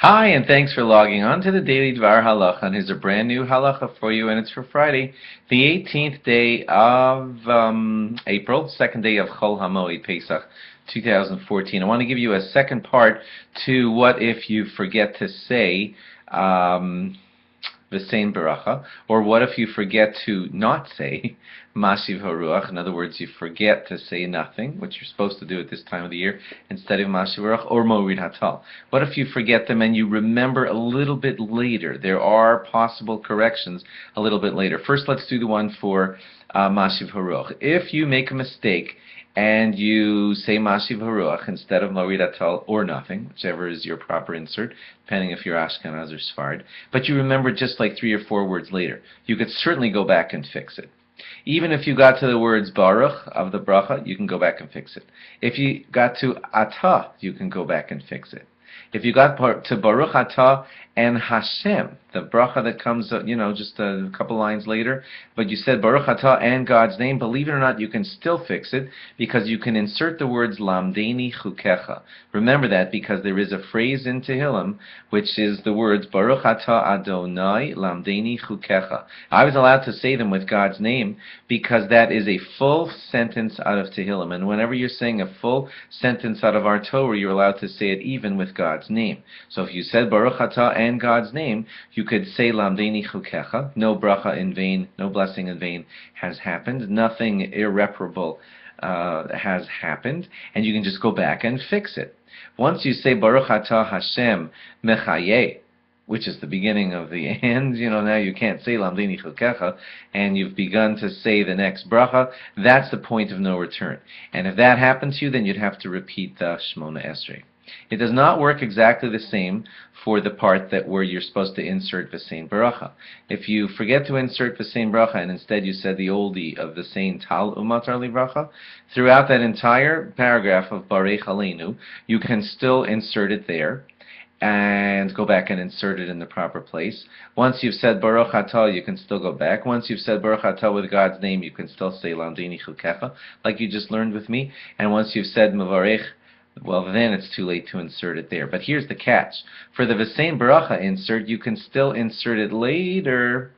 Hi, and thanks for logging on to the Daily DVAR halacha. And here's a brand new halacha for you, and it's for Friday, the 18th day of April, second day of Chol HaMoed Pesach 2014. I want to give you a second part to what if you forget to say Vesain Berachah, or what if you forget to not say Mashiv Haruach? In other words, you forget to say nothing, which you're supposed to do at this time of the year, instead of Mashiv Haruach or Morid Hatal. What if you forget them and you remember a little bit later? There are possible corrections a little bit later. First, let's do the one for Mashiv Haruach. If you make a mistake and you say Mashiv Haruach instead of Morid Hatal or nothing, whichever is your proper insert, depending if you're Ashkenaz or Sfard, but you remember just like 3 or 4 words later, you could certainly go back and fix it. Even if you got to the words Baruch of the Bracha, you can go back and fix it. If you got to Atah, you can go back and fix it. If you got to Baruch Atah and Hashem, the bracha that comes, just a couple lines later, but you said Baruch Atah and God's name, believe it or not, you can still fix it because you can insert the words Lamdeni Chukecha. Remember that because there is a phrase in Tehillim which is the words Baruch Atah Adonai Lamdeni Chukecha. I was allowed to say them with God's name because that is a full sentence out of Tehillim, and whenever you're saying a full sentence out of our Torah, you're allowed to say it even with God's name. So if you said Baruch Atah and God's name, you could say Lamdeni Chukecha. No bracha in vain, no blessing in vain has happened. Nothing irreparable has happened, and you can just go back and fix it. Once you say Baruch Atah Hashem Mechayeh, which is the beginning of the end, now you can't say Lamdeni Chukecha, and you've begun to say the next bracha, that's the point of no return. And if that happens to you, then you'd have to repeat the Shmona Esrei. It does not work exactly the same for the part where you're supposed to insert Vesain Berachah. If you forget to insert Vesain Bracha and instead you said the oldie of Vesain Tal Umatar Li Bracha, throughout that entire paragraph of Barech Aleinu, you can still insert it there and go back and insert it in the proper place. Once you've said Baruch Atah, you can still go back. Once you've said Baruch Atah with God's name, you can still say Lamdeni Chukecha, like you just learned with me. And once you've said Mevarech, well, then it's too late to insert it there. But here's the catch. For the Vesain Beracha insert, you can still insert it later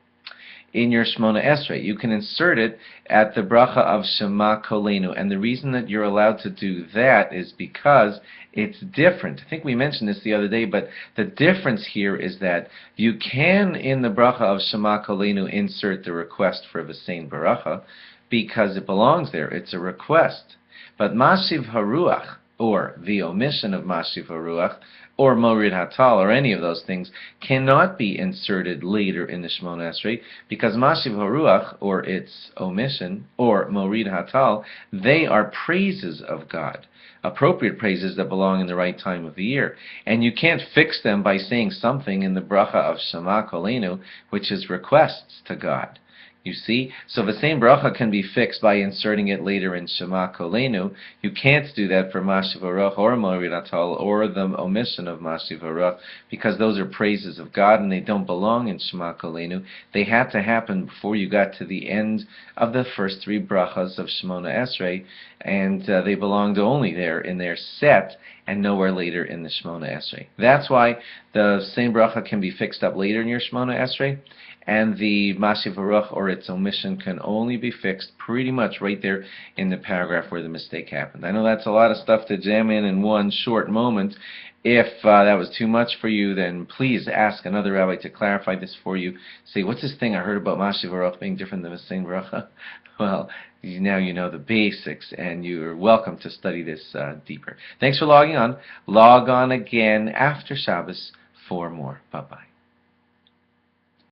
in your Shmona Esrei. You can insert it at the bracha of Shema Kolenu. And the reason that you're allowed to do that is because it's different. I think we mentioned this the other day, but the difference here is that you can, in the bracha of Shema Kolenu, insert the request for Vesain Beracha because it belongs there. It's a request. But Mashiv Haruach, or the omission of Mashiv Haruach, or Morid Hatal, or any of those things, cannot be inserted later in the Shemona Esrei, because Mashiv Haruach, or its omission, or Morid Hatal, they are praises of God, appropriate praises that belong in the right time of the year. And you can't fix them by saying something in the bracha of Shema Kolenu, which is requests to God. You see? So the same bracha can be fixed by inserting it later in Shema Kolenu. You can't do that for Mashiv Haruach or Morid Hatal or the omission of Mashiv Haruach because those are praises of God and they don't belong in Shema Kolenu. They had to happen before you got to the end of the first 3 brachas of Shemona Esrei, and they belonged only there in their set and nowhere later in the Shemona Esrei. That's why the same bracha can be fixed up later in your Shemona Esrei, and the Mashiv Haruach or its omission can only be fixed pretty much right there in the paragraph where the mistake happened. I know that's a lot of stuff to jam in one short moment. If that was too much for you, then please ask another rabbi to clarify this for you. Say, what's this thing I heard about Mashiv Haruach being different than Vesain Beracha? Well, now you know the basics, and you're welcome to study this deeper. Thanks for logging on. Log on again after Shabbos for more. Bye-bye.